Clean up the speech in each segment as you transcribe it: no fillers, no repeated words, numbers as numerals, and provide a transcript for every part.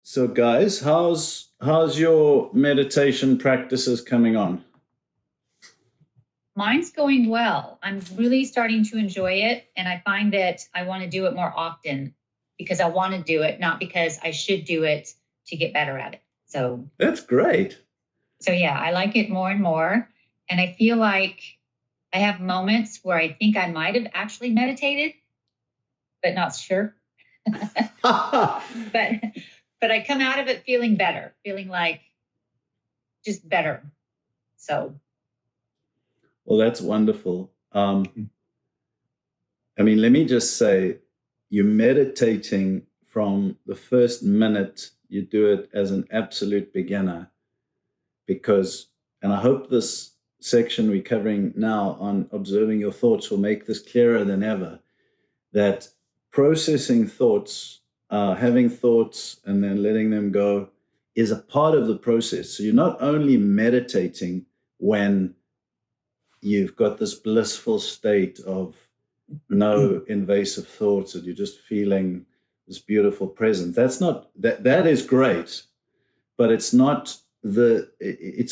So, guys, how's your meditation practices coming on? Mine's going well. I'm really starting to enjoy it. And I find that I want to do it more often because I want to do it, not because I should do it to get better at it. So That's great. yeah, I like it more and more. And I feel like I have moments where I think I might have actually meditated, but not sure. But I come out of it feeling better, feeling like just better. So Well, that's wonderful. Let me just say, you're meditating from the first minute you do it as an absolute beginner, and I hope this section we're covering now on observing your thoughts will make this clearer than ever, that processing thoughts, having thoughts and then letting them go is a part of the process. So you're not only meditating when you've got this blissful state of no invasive thoughts and you're just feeling this beautiful presence. That is great, but it's the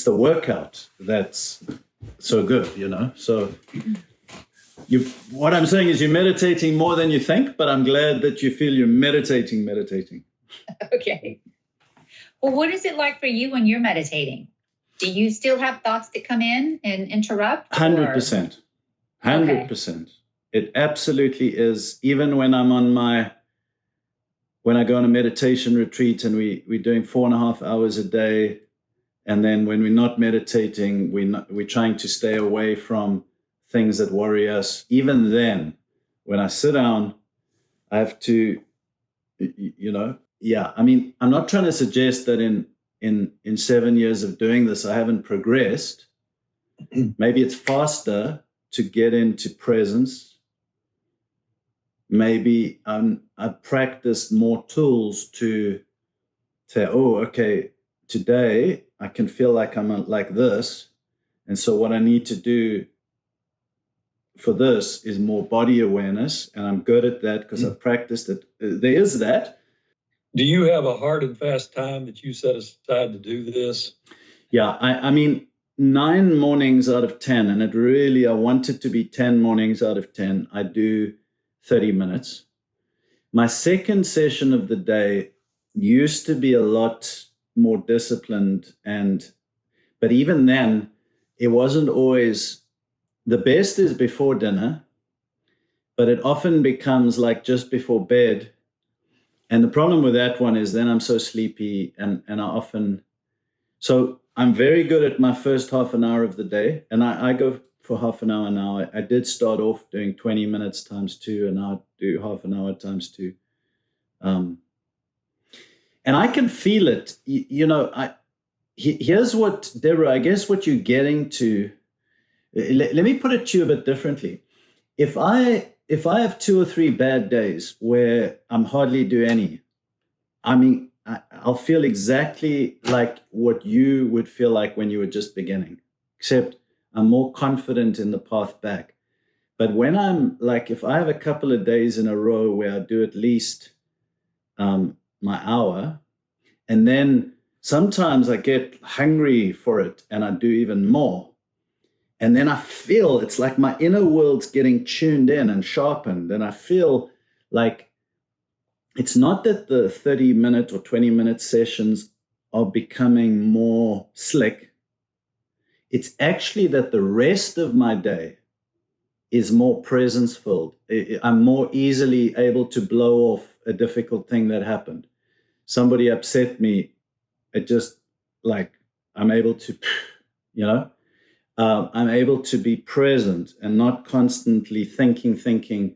workout that's so good. So what I'm saying is you're meditating more than you think, but I'm glad that you feel you're meditating. Okay. Well, what is it like for you when you're meditating? Do you still have thoughts that come in and interrupt? 100%. 100%. Okay. It absolutely is. Even when when I go on a meditation retreat and we're doing 4.5 hours a day, and then when we're not meditating, we're trying to stay away from things that worry us. Even then, when I sit down, I have to, I'm not trying to suggest that in 7 years of doing this, I haven't progressed. Maybe it's faster to get into presence. Maybe I've practiced more tools to say, oh, okay, today I can feel like I'm like this. And so what I need to do for this is more body awareness. And I'm good at that because I've practiced it. There is that. Do you have a hard and fast time that you set aside to do this? Yeah, I mean, 9 mornings out of 10, and I want it to be 10 mornings out of 10, I do 30 minutes. My second session of the day used to be a lot more disciplined, but even then, it wasn't always, the best is before dinner, but it often becomes like just before bed. And the problem with that one is then I'm so sleepy and so I'm very good at my first half an hour of the day, and I go for half an hour now. I did start off doing 20 minutes times 2, and now I do half an hour times 2. And I can feel it. Here's what, Deborah, I guess what you're getting to, let me put it to you a bit differently. If I have 2 or 3 bad days where I'm hardly do any, I'll feel exactly like what you would feel like when you were just beginning, except I'm more confident in the path back. But when I'm like, if I have a couple of days in a row where I do at least my hour, and then sometimes I get hungry for it and I do even more. And then I feel it's like my inner world's getting tuned in and sharpened. And I feel like it's not that the 30-minute or 20-minute sessions are becoming more slick. It's actually that the rest of my day is more presence-filled. I'm more easily able to blow off a difficult thing that happened. Somebody upset me. It just like, I'm able to, I'm able to be present and not constantly thinking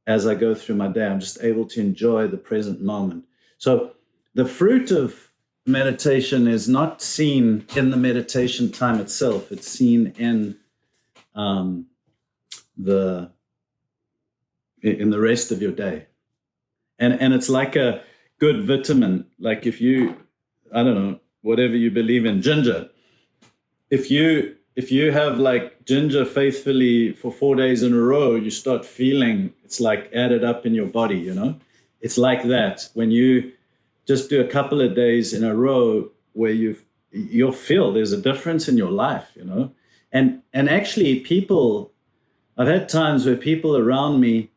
as I go through my day. I'm just able to enjoy the present moment. So the fruit of meditation is not seen in the meditation time itself. It's seen in the rest of your day. And it's like a good vitamin. Like if you, I don't know, whatever you believe in, ginger. If you have like ginger faithfully for 4 days in a row, you start feeling it's like added up in your body, It's like that. When you just do a couple of days in a row where you'll feel there's a difference in your life, you know. And actually people, I've had times where people around me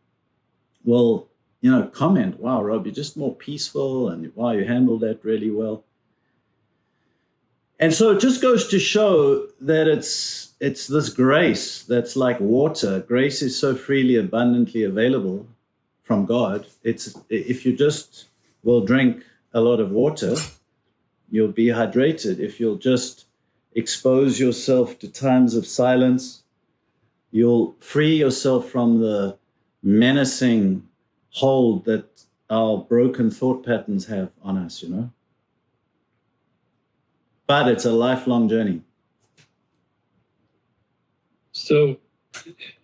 will, you know, comment, wow, Rob, you're just more peaceful, and wow, you handled that really well. And so it just goes to show that it's this grace that's like water. Grace is so freely, abundantly available from God. It's, if you just will drink a lot of water, you'll be hydrated. If you'll just expose yourself to times of silence, you'll free yourself from the menacing hold that our broken thought patterns have on us, you know. But it's a lifelong journey. So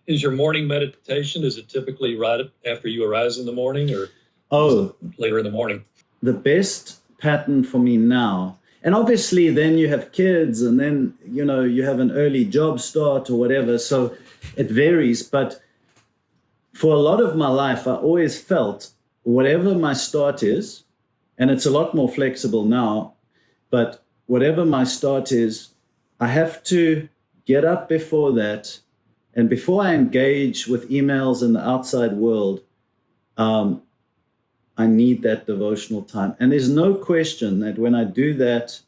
is your morning meditation, is it typically right after you arise in the morning, or later in the morning? The best pattern for me now, and obviously then you have kids, and then, you know, you have an early job start or whatever, so it varies. But for a lot of my life, I always felt whatever my start is, and it's a lot more flexible now, but whatever my start is, I have to get up before that. And before I engage with emails in the outside world, I need that devotional time. And there's no question that when I do that,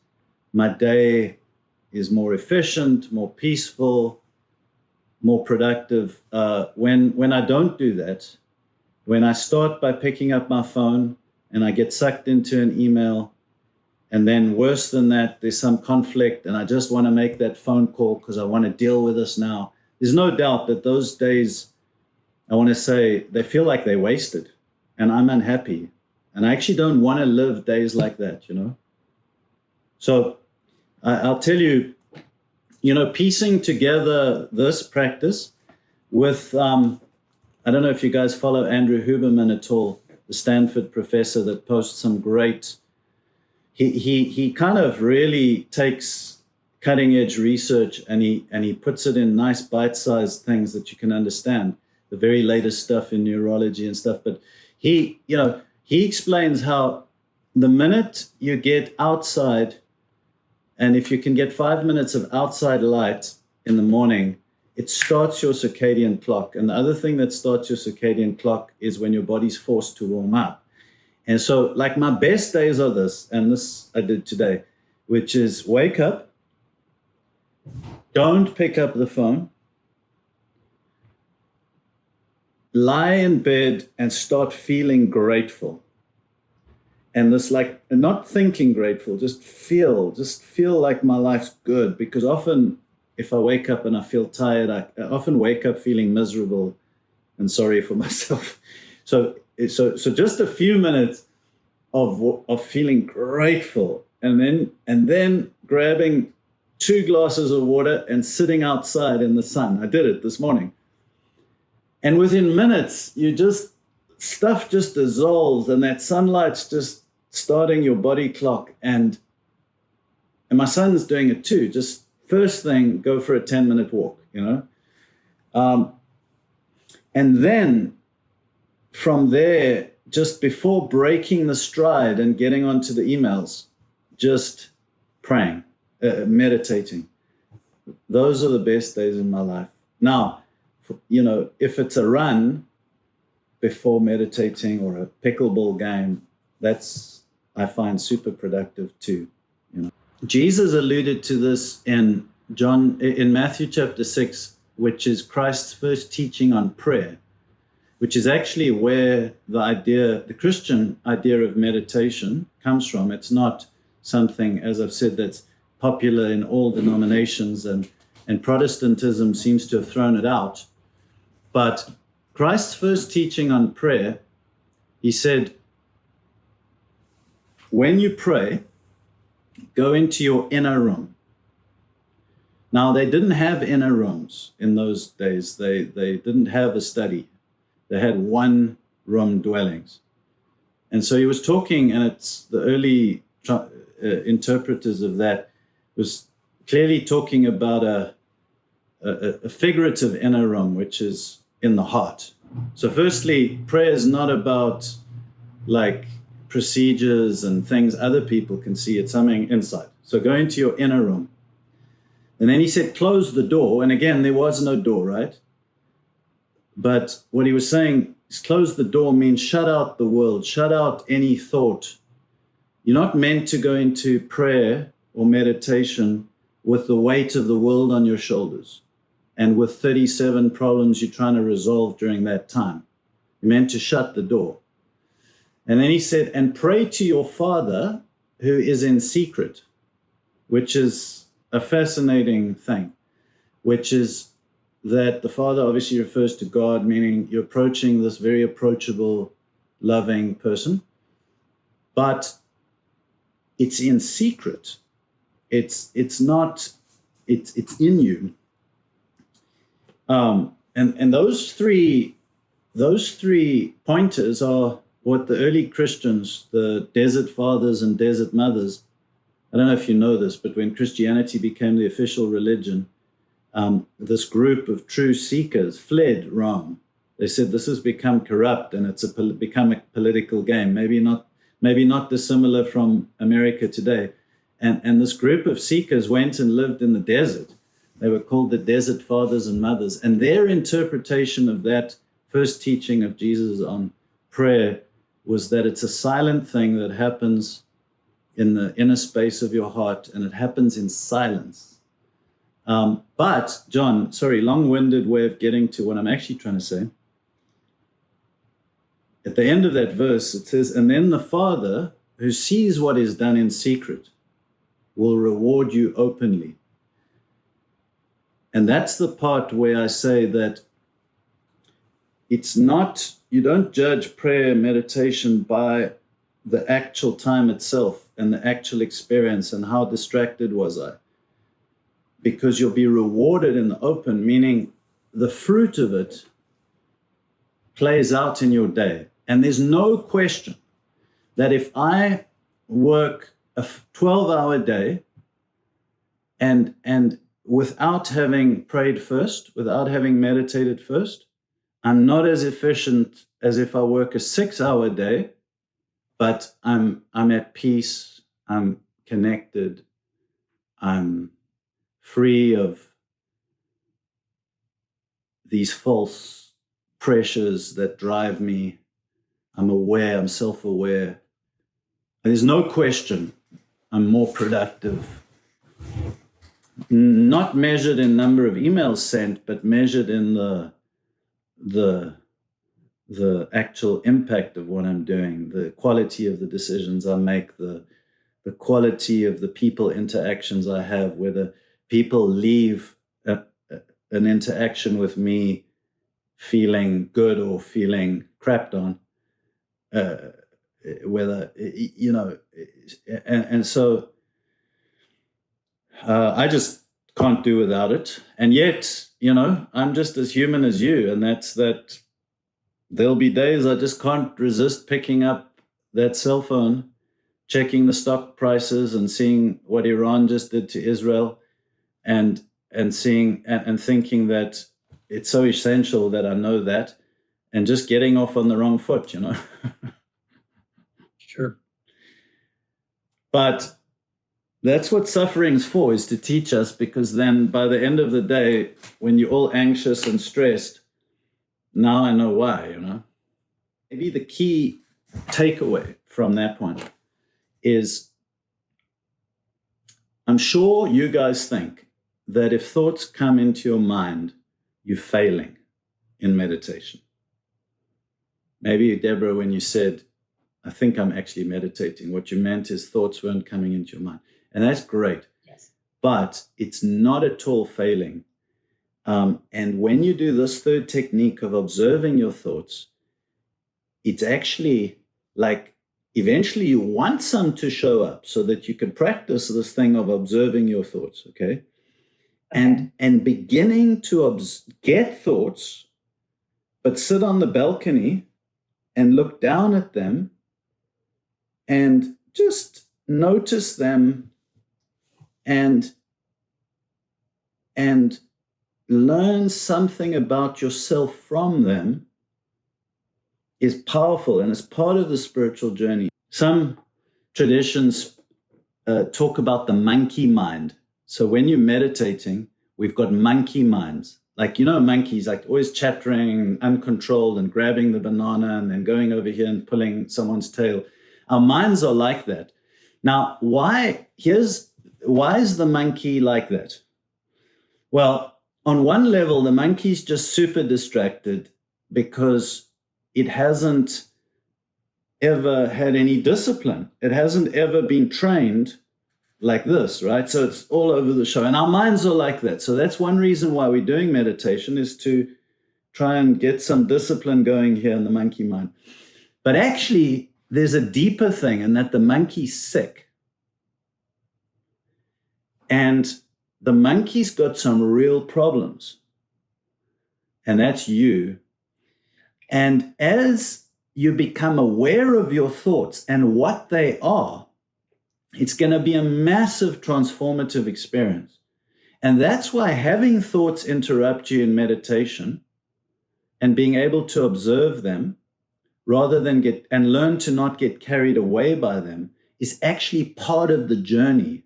my day is more efficient, more peaceful, more productive. When I don't do that, when I start by picking up my phone and I get sucked into an email, and then worse than that, there's some conflict and I just want to make that phone call because I want to deal with this now. There's no doubt that those days, I want to say, they feel like they're wasted, and I'm unhappy. And I actually don't want to live days like that, you know. So I'll tell you, you know, piecing together this practice with, I don't know if you guys follow Andrew Huberman at all, the Stanford professor that posts some great, he kind of really takes cutting edge research and he puts it in nice bite-sized things that you can understand, the very latest stuff in neurology and stuff. But he explains how the minute you get outside, and if you can get 5 minutes of outside light in the morning, it starts your circadian clock. And the other thing that starts your circadian clock is when your body's forced to warm up. And so, like, my best days are this, and this I did today, which is wake up, don't pick up the phone, lie in bed and start feeling grateful. And this, like, not thinking grateful, just feel like my life's good. Because often if I wake up and I feel tired, I often wake up feeling miserable and sorry for myself. So just a few minutes of feeling grateful, and then grabbing 2 glasses of water and sitting outside in the sun. I did it this morning. And within minutes, stuff just dissolves, and that sunlight's just starting your body clock. And my son's doing it too. Just first thing, go for a 10-minute walk, you know? And then from there, just before breaking the stride and getting onto the emails, just praying, meditating. Those are the best days in my life. Now, you know, if it's a run before meditating or a pickleball game, that's, I find, super productive too. You know, Jesus alluded to this in Matthew chapter 6, which is Christ's first teaching on prayer, which is actually where the Christian idea of meditation comes from. It's not something, as I've said, that's popular in all denominations, and Protestantism seems to have thrown it out. But Christ's first teaching on prayer, he said, when you pray, go into your inner room. Now, they didn't have inner rooms in those days. They didn't have a study. They had one-room dwellings. And so he was talking, and it's the early interpreters of that was clearly talking about a figurative inner room, which is in the heart. So firstly, prayer is not about like procedures and things other people can see. It's something inside. So go into your inner room. And then he said, close the door. And again, there was no door, right? But what he was saying is close the door means shut out the world, shut out any thought. You're not meant to go into prayer or meditation with the weight of the world on your shoulders and with 37 problems you're trying to resolve during that time. You're meant to shut the door. And then he said, and pray to your Father who is in secret, which is a fascinating thing, which is that the Father obviously refers to God, meaning you're approaching this very approachable, loving person, but it's in secret. It's in you. And those three pointers are what the early Christians, the desert fathers and desert mothers, I don't know if you know this, but when Christianity became the official religion, this group of true seekers fled Rome. They said this has become corrupt and it's become a political game, maybe not dissimilar from America today. And this group of seekers went and lived in the desert. They were called the desert fathers and mothers. And their interpretation of that first teaching of Jesus on prayer was that it's a silent thing that happens in the inner space of your heart, and it happens in silence. But, John, sorry, long-winded way of getting to what I'm actually trying to say. At the end of that verse, it says, and then the Father who sees what is done in secret will reward you openly. And that's the part where I say that it's not, you don't judge prayer and meditation by the actual time itself and the actual experience and how distracted was I. Because you'll be rewarded in the open, meaning the fruit of it plays out in your day. And there's no question that if I work a 12-hour day and without having prayed first, without having meditated first, I'm not as efficient as if I work a 6-hour day, but I'm at peace, I'm connected, I'm free of these false pressures that drive me. I'm aware, I'm self-aware. And there's no question I'm more productive. Not measured in number of emails sent, but measured in the actual impact of what I'm doing, the quality of the decisions I make, the quality of the people interactions I have, whether people leave an interaction with me feeling good or feeling crapped on, whether, you know, and so I just can't do without it. And yet, you know, I'm just as human as you, and that's that there'll be days I just can't resist picking up that cell phone, checking the stock prices and seeing what Iran just did to Israel, and seeing and thinking that it's so essential that I know that, and just getting off on the wrong foot, you know. Sure. But that's what suffering's for, is to teach us, because then by the end of the day, when you're all anxious and stressed, now I know why, you know. Maybe the key takeaway from that point is, I'm sure you guys think that if thoughts come into your mind, you're failing in meditation. Maybe, Deborah, when you said, I think I'm actually meditating, what you meant is thoughts weren't coming into your mind. And that's great. Yes. But it's not at all failing. And when you do this third technique of observing your thoughts, it's actually like eventually you want some to show up so that you can practice this thing of observing your thoughts, okay? And beginning to get thoughts, but sit on the balcony and look down at them and just notice them and learn something about yourself from them is powerful, and it's part of the spiritual journey. some traditions talk about the monkey mind. So when you're meditating, we've got monkey minds. Like, monkeys, like always chattering, uncontrolled, and grabbing the banana and then going over here and pulling someone's tail. Our minds are like that. Now, why is the monkey like that? Well, on one level, the monkey's just super distracted because it hasn't ever had any discipline. It hasn't ever been trained like this, right? So it's all over the show. And our minds are like that. So that's one reason why we're doing meditation, is to try and get some discipline going here in the monkey mind. But actually, there's a deeper thing, in that the monkey's sick. And the monkey's got some real problems. And that's you. And as you become aware of your thoughts and what they are, it's going to be a massive transformative experience. And that's why having thoughts interrupt you in meditation and being able to observe them rather than learn to not get carried away by them is actually part of the journey.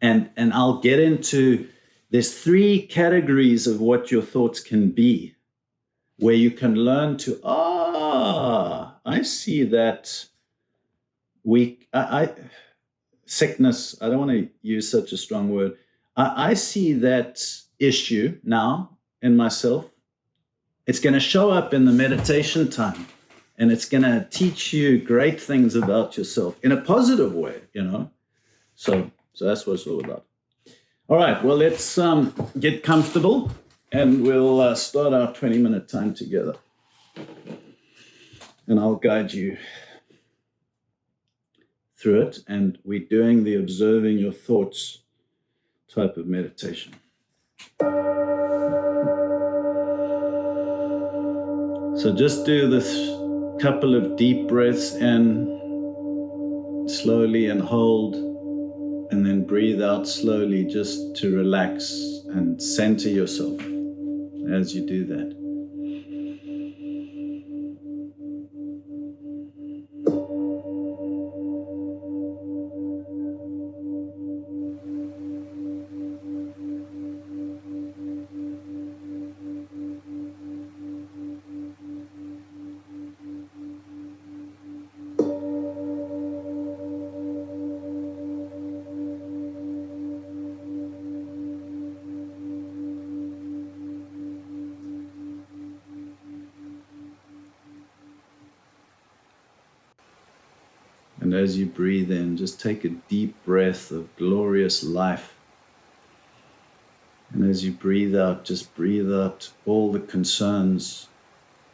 And I'll get into, there's 3 categories of what your thoughts can be, where you can learn to, I see that sickness, I don't want to use such a strong word. I see that issue now in myself. It's going to show up in the meditation time, and it's going to teach you great things about yourself in a positive way, So that's what it's all about. All right, well, let's get comfortable, and we'll start our 20-minute time together. And I'll guide you through it, and we're doing the observing your thoughts type of meditation. So just do this couple of deep breaths in slowly and hold, and then breathe out slowly, just to relax and center yourself as you do that. And as you breathe in, just take a deep breath of glorious life. And as you breathe out, just breathe out all the concerns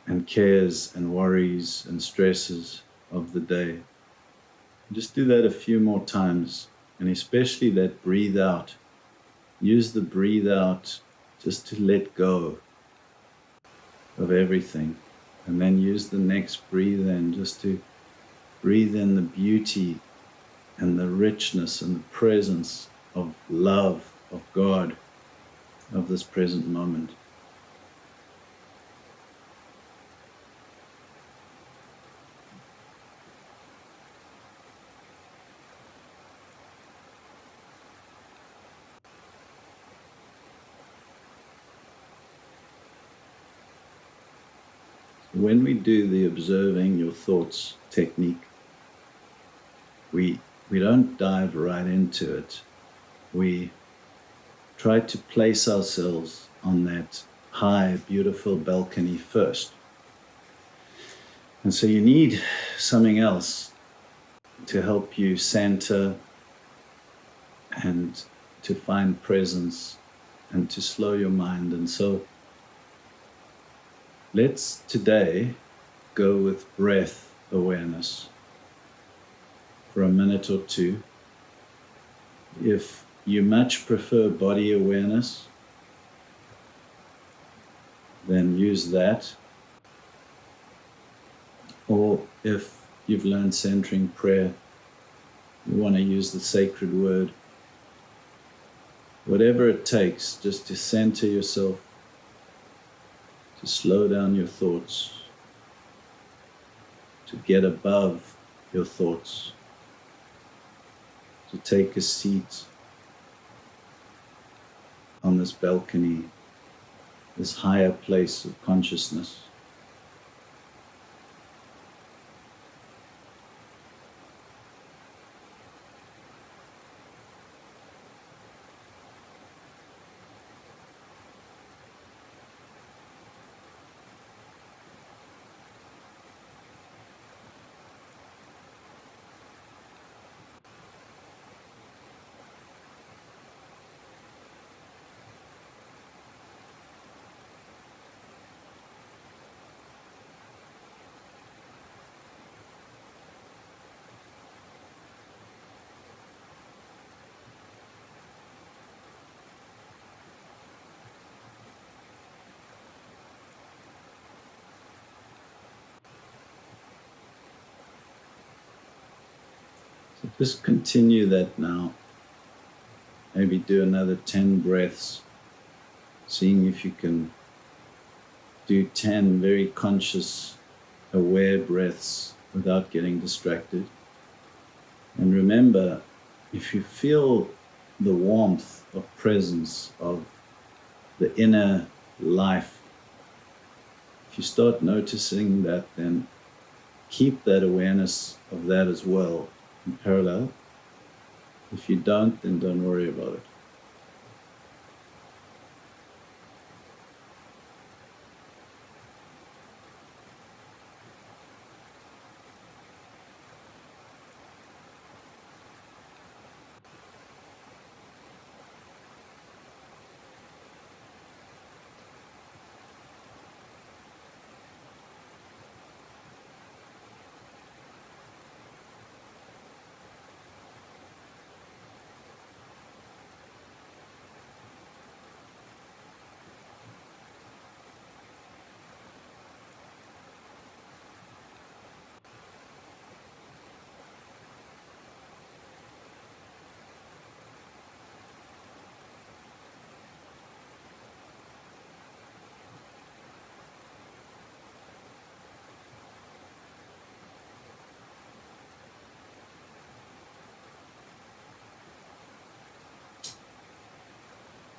and cares and worries and stresses of the day. Just do that a few more times, and especially that breathe out. Use the breathe out just to let go of everything. And then use the next breathe in just to breathe in the beauty and the richness and the presence of love, of God, of this present moment. When we do the observing your thoughts technique, we don't dive right into it. We try to place ourselves on that high, beautiful balcony first. And so you need something else to help you center and to find presence and to slow your mind. And so let's today go with breath awareness for a minute or two. If you much prefer body awareness, then use that. Or if you've learned centering prayer, you want to use the sacred word. Whatever it takes, just to center yourself, to slow down your thoughts, to to get above your thoughts, to take a seat on this balcony, this higher place of consciousness. So just continue that now. Maybe do another 10 breaths, seeing if you can do 10 very conscious, aware breaths without getting distracted. And remember, if you feel the warmth of presence of the inner life, if you start noticing that, then keep that awareness of that as well in parallel. If you don't, then don't worry about it.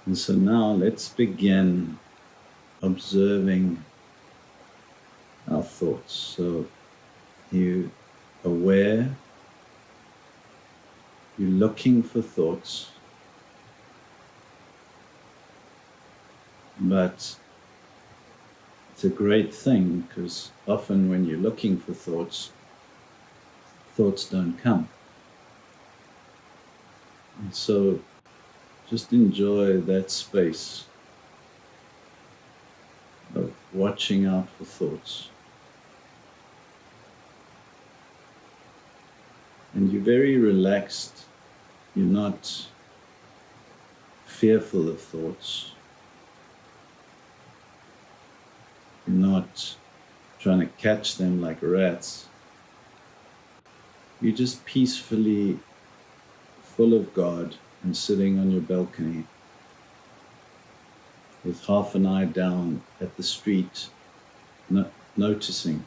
And so now let's begin observing our thoughts. So you're aware, you're looking for thoughts, but it's a great thing because often when you're looking for thoughts, thoughts don't come. And so just enjoy that space of watching out for thoughts. And you're very relaxed. You're not fearful of thoughts. You're not trying to catch them like rats. You're just peacefully full of God and sitting on your balcony with half an eye down at the street, noticing.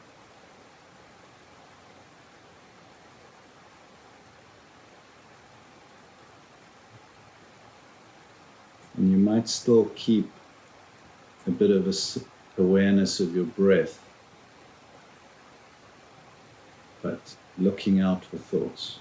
And you might still keep a bit of awareness of your breath, but looking out for thoughts.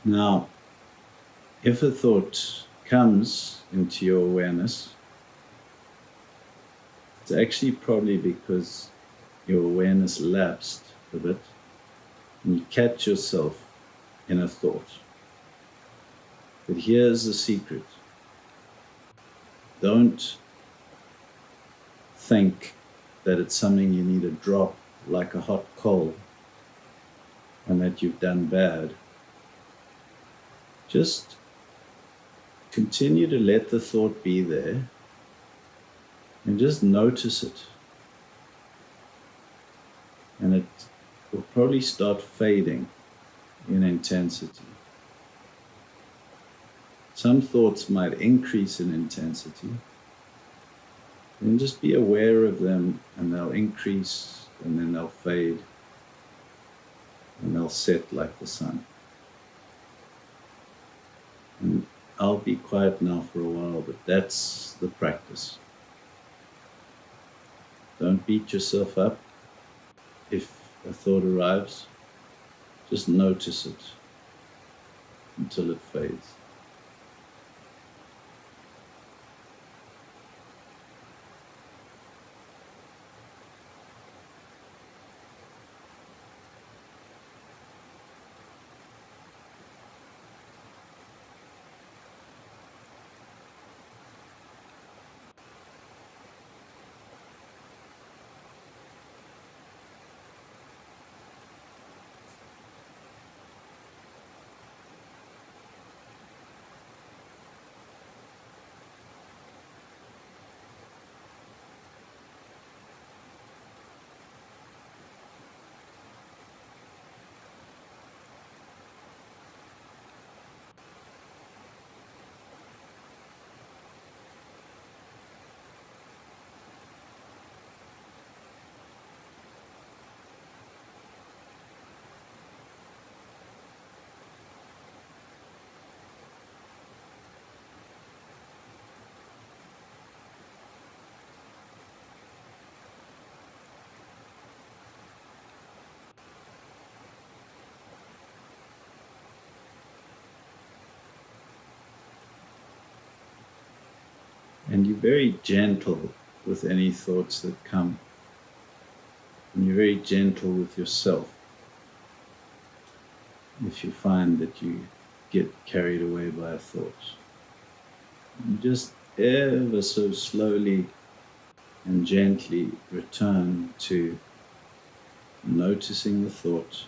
Now, if a thought comes into your awareness, It's actually probably because your awareness lapsed a bit and you catch yourself in a thought. But here's the secret. Don't think that it's something you need to drop like a hot coal and that you've done bad. Just continue to let the thought be there and just notice it. And it will probably start fading in intensity. Some thoughts might increase in intensity. And just be aware of them, and they'll increase, and then they'll fade, and they'll set like the sun. And I'll be quiet now for a while, but that's the practice. Don't beat yourself up if a thought arrives. Just notice it until it fades. And you're very gentle with any thoughts that come. And you're very gentle with yourself if you find that you get carried away by a thought. You just ever so slowly and gently return to noticing the thought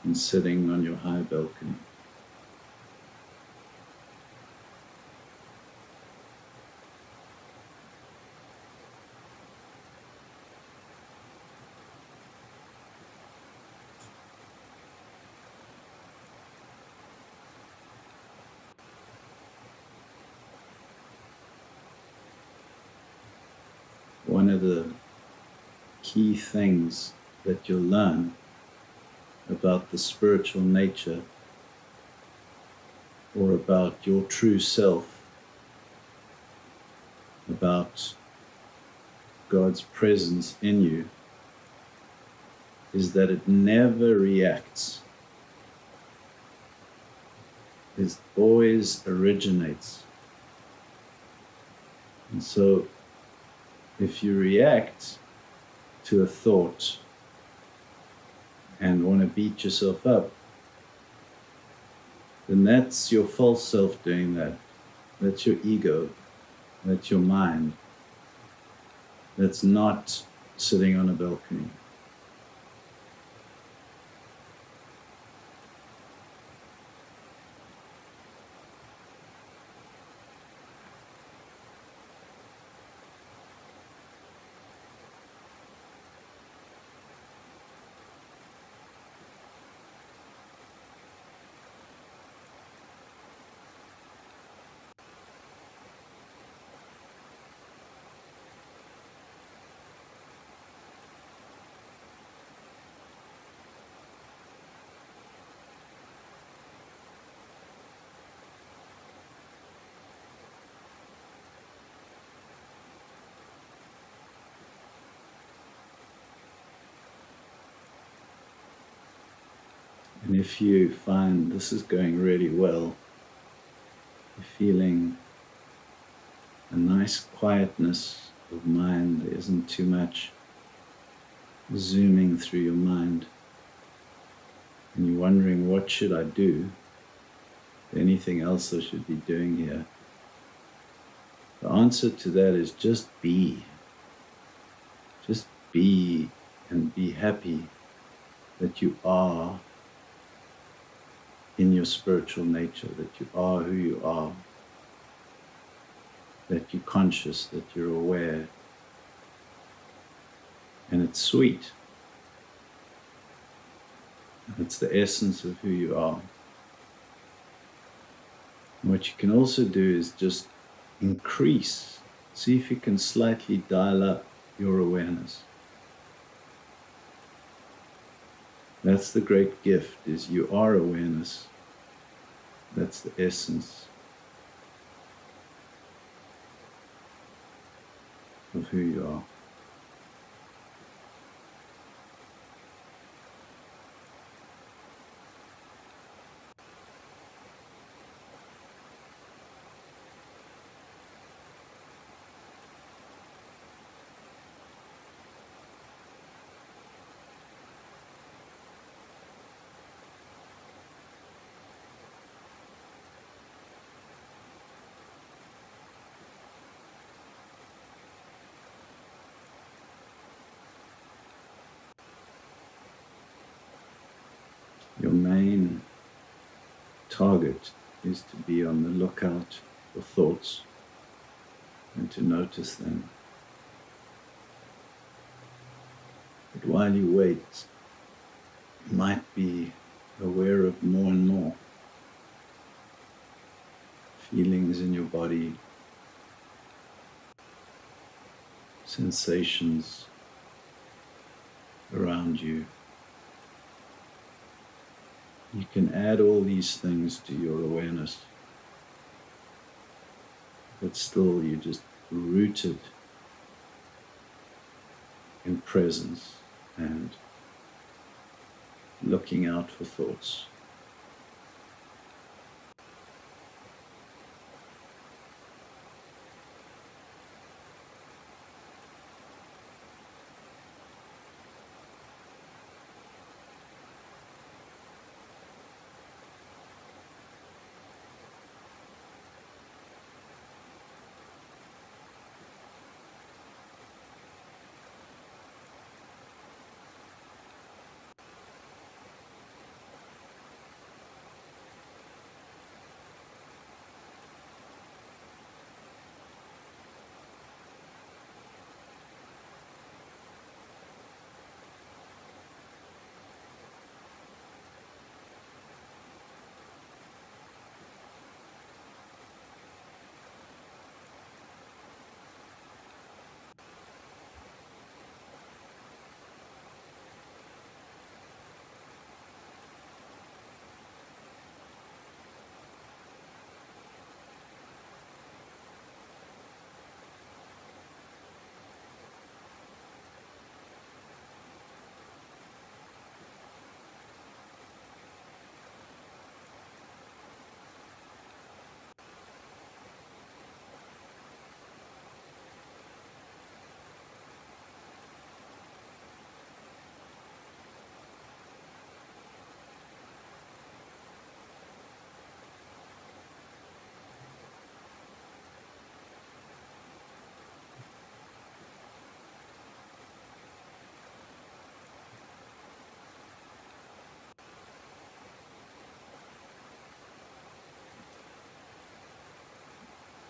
and sitting on your high balcony. One of the key things that you'll learn about the spiritual nature or about your true self, about God's presence in you, is that it never reacts. It always originates. And so if you react to a thought and want to beat yourself up, then that's your false self doing that. That's your ego. That's your mind. That's not sitting on a balcony. And if you find this is going really well, you're feeling a nice quietness of mind. There isn't too much zooming through your mind. And you're wondering, what should I do? Anything else I should be doing here? The answer to that is just be. Just be, and be happy that you are in your spiritual nature, that you are who you are, that you're conscious, that you're aware. And it's sweet. It's the essence of who you are. And what you can also do is just increase. See if you can slightly dial up your awareness. That's the great gift, is you are awareness. That's the essence of who you are. Your main target is to be on the lookout for thoughts and to notice them. But while you wait, you might be aware of more and more feelings in your body, sensations around you. You can add all these things to your awareness, but still you're just rooted in presence and looking out for thoughts.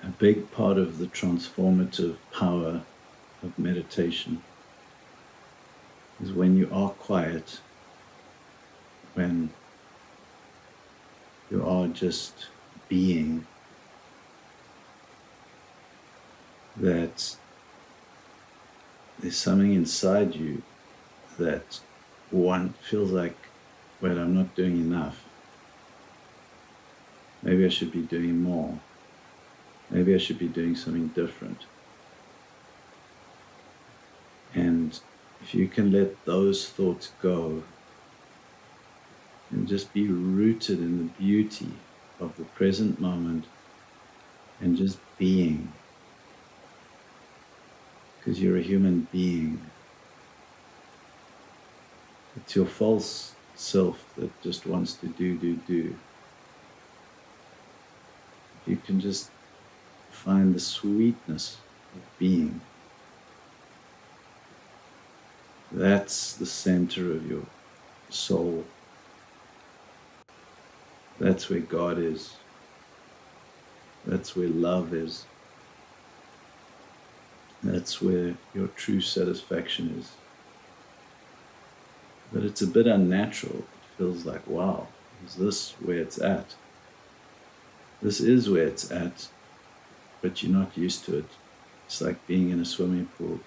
A big part of the transformative power of meditation is when you are quiet, when you are just being, that there's something inside you that one feels like, well, I'm not doing enough. Maybe I should be doing more. Maybe I should be doing something different. And if you can let those thoughts go and just be rooted in the beauty of the present moment and just being, because you're a human being. It's your false self that just wants to do. You can just find the sweetness of being. That's the center of your soul. That's where God is. That's where love is. That's where your true satisfaction is. But it's a bit unnatural. It feels like, wow, is this where it's at? This is where it's at, but you're not used to it. It's like being in a swimming pool.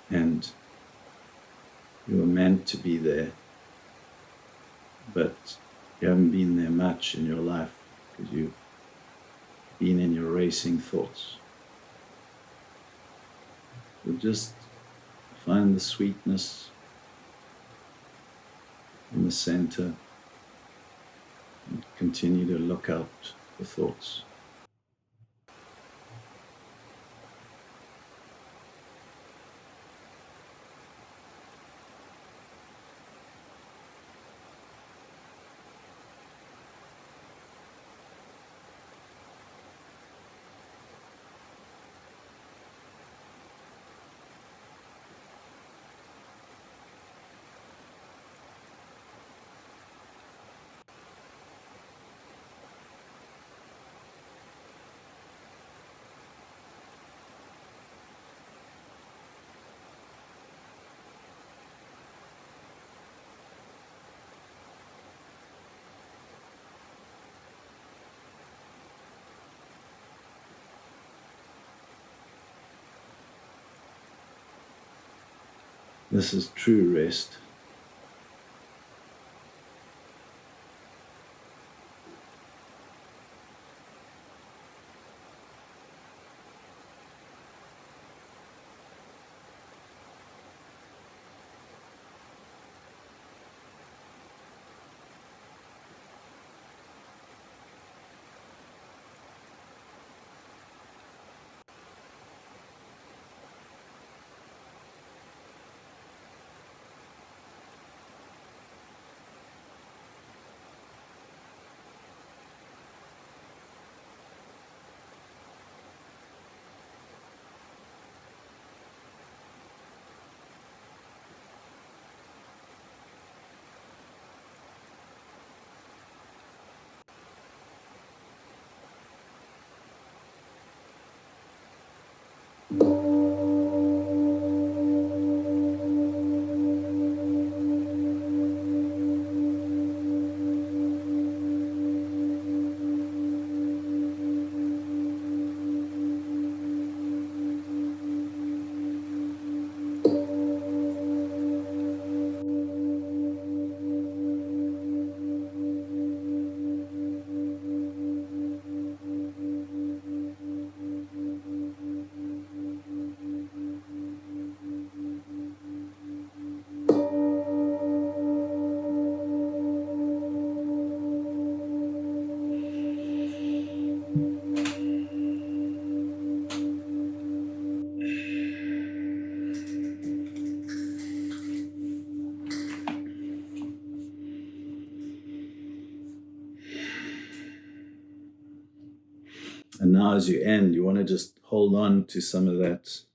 And you were meant to be there, but you haven't been there much in your life because you've been in your racing thoughts. So just find the sweetness in the center and continue to look out the thoughts. This is true rest. And now as you end, you want to just hold on to some of that. It's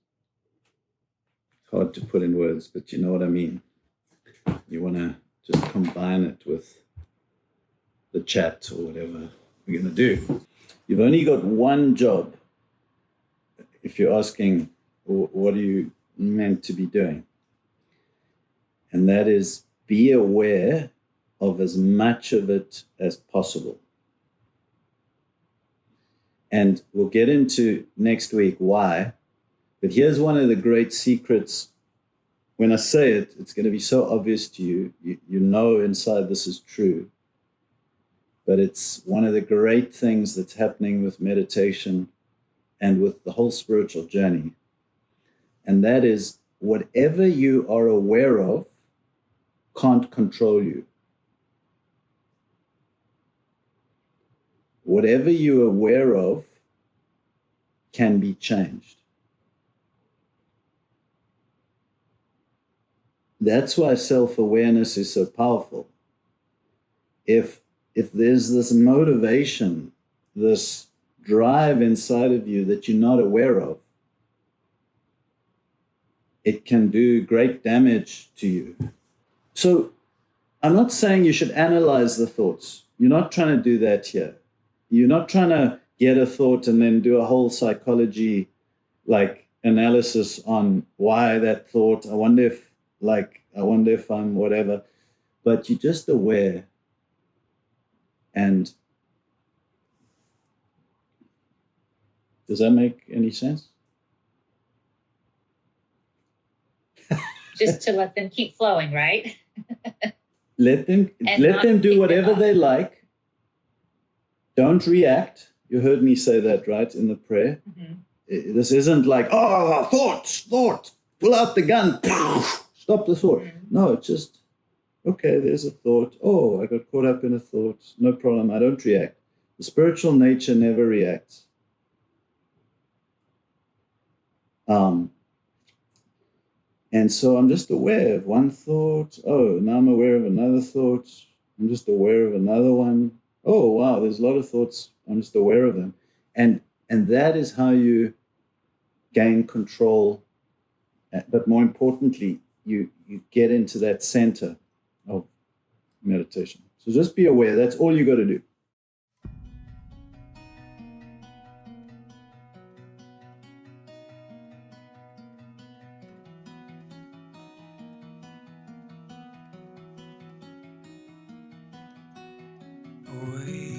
hard to put in words, but you know what I mean. You want to just combine it with the chat or whatever we're going to do. You've only got one job if you're asking, what are you meant to be doing? And that is be aware of as much of it as possible. And we'll get into next week why. But here's one of the great secrets. When I say it, it's going to be so obvious to you. You know inside this is true. But it's one of the great things that's happening with meditation and with the whole spiritual journey. And that is whatever you are aware of can't control you. Whatever you're aware of can be changed. That's why self-awareness is so powerful. If there's this motivation, this drive inside of you that you're not aware of, it can do great damage to you. So I'm not saying you should analyze the thoughts. You're not trying to do that here. You're not trying to get a thought and then do a whole psychology like analysis on why that thought. I wonder if I'm whatever. But you're just aware. And does that make any sense? Just to let them keep flowing, right? Let them do whatever they like. Don't react. You heard me say that, right, in the prayer? Mm-hmm. This isn't like, thought, pull out the gun, stop the thought. Mm-hmm. No, it's just, okay, there's a thought. Oh, I got caught up in a thought. No problem, I don't react. The spiritual nature never reacts. And so I'm just aware of one thought. Oh, now I'm aware of another thought. I'm just aware of another one. Oh, wow, there's a lot of thoughts. I'm just aware of them. And that is how you gain control. But more importantly, you get into that center of meditation. So just be aware. That's all you got to do. Away.